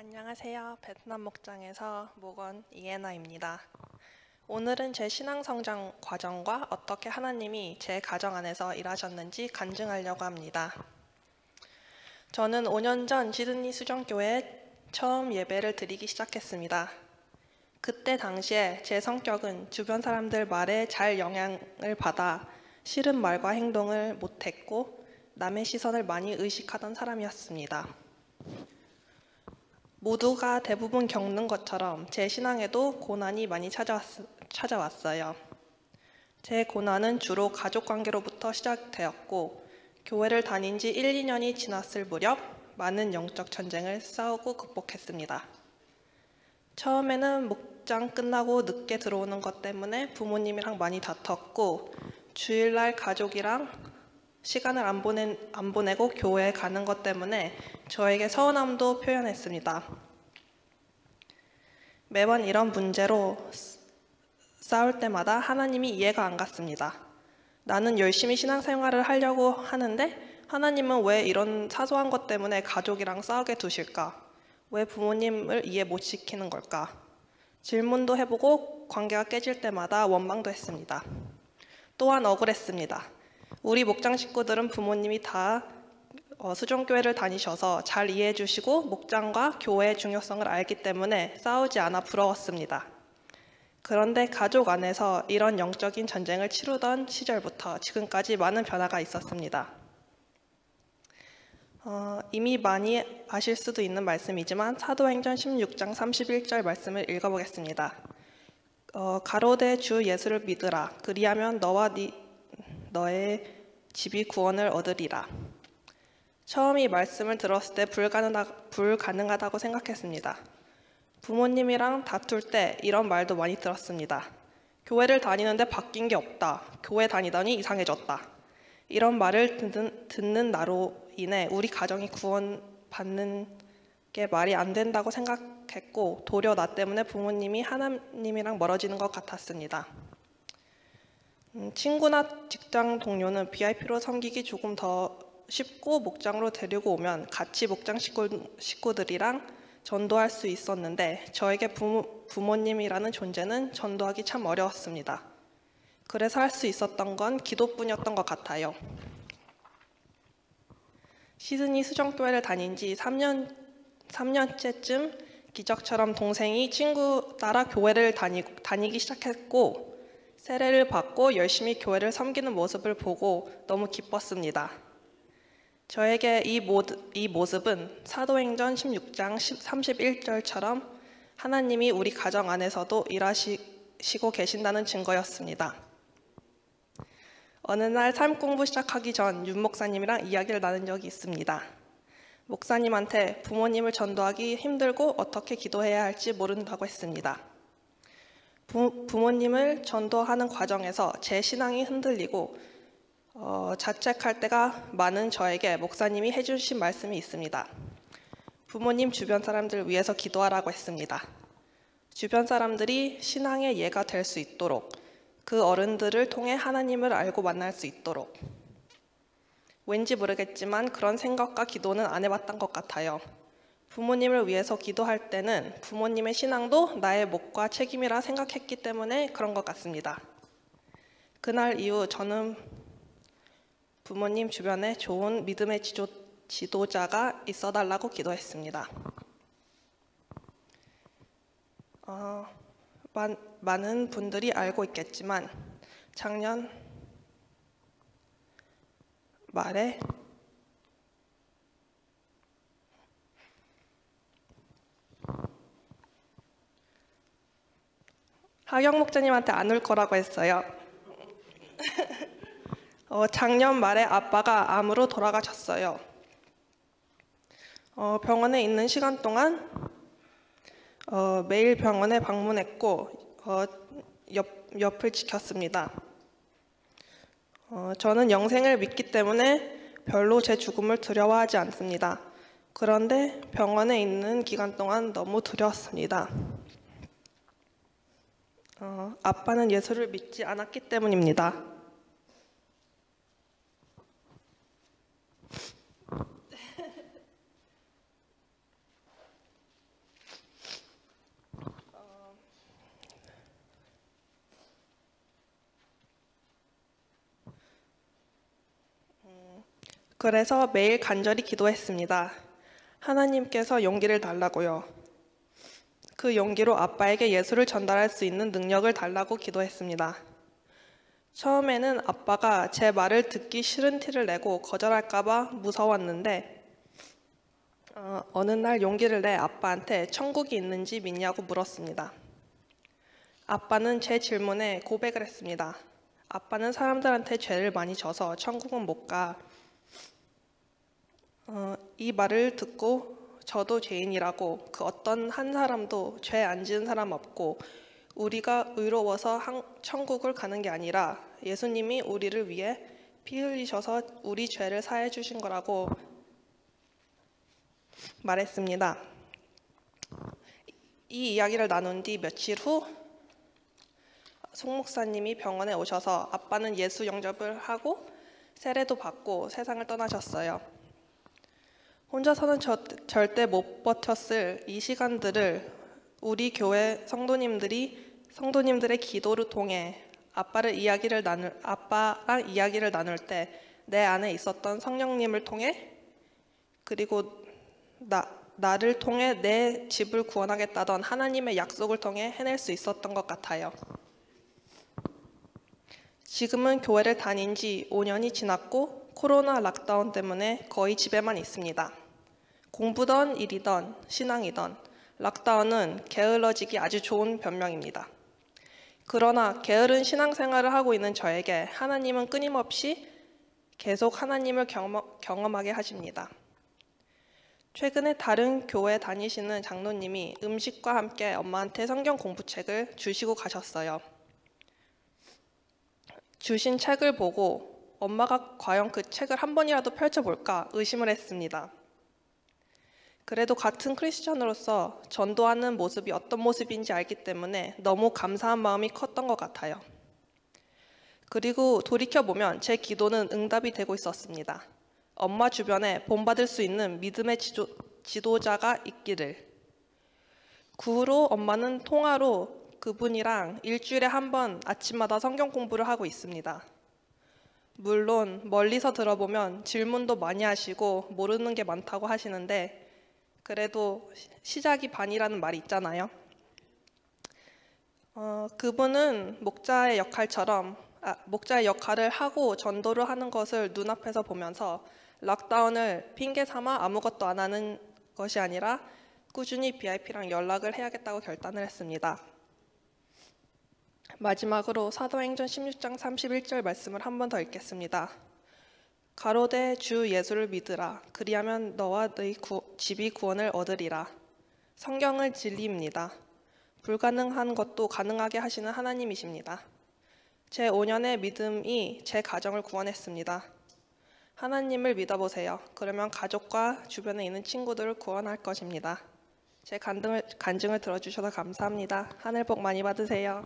안녕하세요. 베트남 목장에서 목원 이에나입니다. 오늘은 제 신앙 성장 과정과 어떻게 하나님이 제 가정 안에서 일하셨는지 간증하려고 합니다. 저는 5년 전 시드니 수정교회에 처음 예배를 드리기 시작했습니다. 그때 당시에 제 성격은 주변 사람들 말에 잘 영향을 받아 싫은 말과 행동을 못했고 남의 시선을 많이 의식하던 사람이었습니다. 모두가 대부분 겪는 것처럼 제 신앙에도 고난이 많이 찾아왔어요. 제 고난은 주로 가족관계로부터 시작되었고 교회를 다닌 지 1, 2년이 지났을 무렵 많은 영적 전쟁을 싸우고 극복했습니다. 처음에는 목장 끝나고 늦게 들어오는 것 때문에 부모님이랑 많이 다퉜고 주일날 가족이랑 시간을 안 보내고 교회에 가는 것 때문에 저에게 서운함도 표현했습니다. 매번 이런 문제로 싸울 때마다 하나님이 이해가 안 갔습니다. 나는 열심히 신앙생활을 하려고 하는데 하나님은 왜 이런 사소한 것 때문에 가족이랑 싸우게 두실까? 왜 부모님을 이해 못 시키는 걸까? 질문도 해보고 관계가 깨질 때마다 원망도 했습니다. 또한 억울했습니다. 우리 목장 식구들은 부모님이 다 수종교회를 다니셔서 잘 이해해 주시고 목장과 교회의 중요성을 알기 때문에 싸우지 않아 부러웠습니다. 그런데 가족 안에서 이런 영적인 전쟁을 치르던 시절부터 지금까지 많은 변화가 있었습니다. 이미 많이 아실 수도 있는 말씀이지만 사도행전 16장 31절 말씀을 읽어보겠습니다. 가로되 주 예수를 믿으라. 그리하면 너와 너의 집이 구원을 얻으리라. 처음 이 말씀을 들었을 때 불가능하다고 생각했습니다. 부모님이랑 다툴 때 이런 말도 많이 들었습니다. 교회를 다니는데 바뀐 게 없다. 교회 다니더니 이상해졌다. 이런 말을 듣는 나로 인해 우리 가정이 구원받는 게 말이 안 된다고 생각했고 도리어 나 때문에 부모님이 하나님이랑 멀어지는 것 같았습니다. 친구나 직장 동료는 VIP로 섬기기 조금 더 쉽고 목장으로 데리고 오면 같이 목장 식구들이랑 전도할 수 있었는데 저에게 부모님이라는 존재는 전도하기 참 어려웠습니다. 그래서 할 수 있었던 건 기도뿐이었던 것 같아요. 시드니 수정교회를 다닌 지 3년째쯤 기적처럼 동생이 친구 따라 교회를 다니기 시작했고 세례를 받고 열심히 교회를 섬기는 모습을 보고 너무 기뻤습니다. 저에게 이 모습은 사도행전 16장 31절처럼 하나님이 우리 가정 안에서도 일하시고 계신다는 증거였습니다. 어느 날 삶 공부 시작하기 전 윤 목사님이랑 이야기를 나눈 적이 있습니다. 목사님한테 부모님을 전도하기 힘들고 어떻게 기도해야 할지 모른다고 했습니다. 부모님을 전도하는 과정에서 제 신앙이 흔들리고 자책할 때가 많은 저에게 목사님이 해주신 말씀이 있습니다. 부모님 주변 사람들 위해서 기도하라고 했습니다. 주변 사람들이 신앙의 예가 될 수 있도록 그 어른들을 통해 하나님을 알고 만날 수 있도록 왠지 모르겠지만 그런 생각과 기도는 안 해봤던 것 같아요. 부모님을 위해서 기도할 때는 부모님의 신앙도 나의 몫과 책임이라 생각했기 때문에 그런 것 같습니다. 그날 이후 저는 부모님 주변에 좋은 믿음의 지도자가 있어달라고 기도했습니다. 많은 분들이 알고 있겠지만 작년 말에 하경 목사님한테 안 울 거라고 했어요. 작년 말에 아빠가 암으로 돌아가셨어요. 병원에 있는 시간 동안 매일 병원에 방문했고 옆을 지켰습니다. 저는 영생을 믿기 때문에 별로 제 죽음을 두려워하지 않습니다. 그런데 병원에 있는 기간 동안 너무 두려웠습니다. 아빠는 예수를 믿지 않았기 때문입니다. 그래서 매일 간절히 기도했습니다. 하나님께서 용기를 달라고요. 그 용기로 아빠에게 예수를 전달할 수 있는 능력을 달라고 기도했습니다. 처음에는 아빠가 제 말을 듣기 싫은 티를 내고 거절할까봐 무서웠는데 어느 날 용기를 내 아빠한테 천국이 있는지 믿냐고 물었습니다. 아빠는 제 질문에 고백을 했습니다. 아빠는 사람들한테 죄를 많이 져서 천국은 못 가. 이 말을 듣고 저도 죄인이라고 그 어떤 한 사람도 죄 안 지은 사람 없고 우리가 의로워서 천국을 가는 게 아니라 예수님이 우리를 위해 피 흘리셔서 우리 죄를 사해 주신 거라고 말했습니다. 이 이야기를 나눈 뒤 며칠 후 송 목사님이 병원에 오셔서 아빠는 예수 영접을 하고 세례도 받고 세상을 떠나셨어요. 혼자서는 절대 못 버텼을 이 시간들을 우리 교회 성도님들의 기도를 통해 아빠랑 이야기를 나눌 때 내 안에 있었던 성령님을 통해 그리고 나를 통해 내 집을 구원하겠다던 하나님의 약속을 통해 해낼 수 있었던 것 같아요. 지금은 교회를 다닌 지 5년이 지났고 코로나 락다운 때문에 거의 집에만 있습니다. 공부든 일이든 신앙이든 락다운은 게을러지기 아주 좋은 변명입니다. 그러나 게으른 신앙생활을 하고 있는 저에게 하나님은 끊임없이 계속 하나님을 경험하게 하십니다. 최근에 다른 교회 다니시는 장로님이 음식과 함께 엄마한테 성경 공부책을 주시고 가셨어요. 주신 책을 보고 엄마가 과연 그 책을 한 번이라도 펼쳐볼까 의심을 했습니다. 그래도 같은 크리스천으로서 전도하는 모습이 어떤 모습인지 알기 때문에 너무 감사한 마음이 컸던 것 같아요. 그리고 돌이켜보면 제 기도는 응답이 되고 있었습니다. 엄마 주변에 본받을 수 있는 믿음의 지도자가 있기를. 그 후로 엄마는 통화로 그분이랑 일주일에 한 번 아침마다 성경 공부를 하고 있습니다. 물론 멀리서 들어보면 질문도 많이 하시고 모르는 게 많다고 하시는데 그래도 시작이 반이라는 말이 있잖아요. 그분은 목자의 역할을 하고 전도를 하는 것을 눈앞에서 보면서 락다운을 핑계 삼아 아무것도 안 하는 것이 아니라 꾸준히 BIP랑 연락을 해야겠다고 결단을 했습니다. 마지막으로 사도행전 16장 31절 말씀을 한 번 더 읽겠습니다. 가로되 주 예수를 믿으라. 그리하면 너와 너희 집이 구원을 얻으리라. 성경은 진리입니다. 불가능한 것도 가능하게 하시는 하나님이십니다. 제 5년의 믿음이 제 가정을 구원했습니다. 하나님을 믿어보세요. 그러면 가족과 주변에 있는 친구들을 구원할 것입니다. 제 간증을 들어주셔서 감사합니다. 하늘 복 많이 받으세요.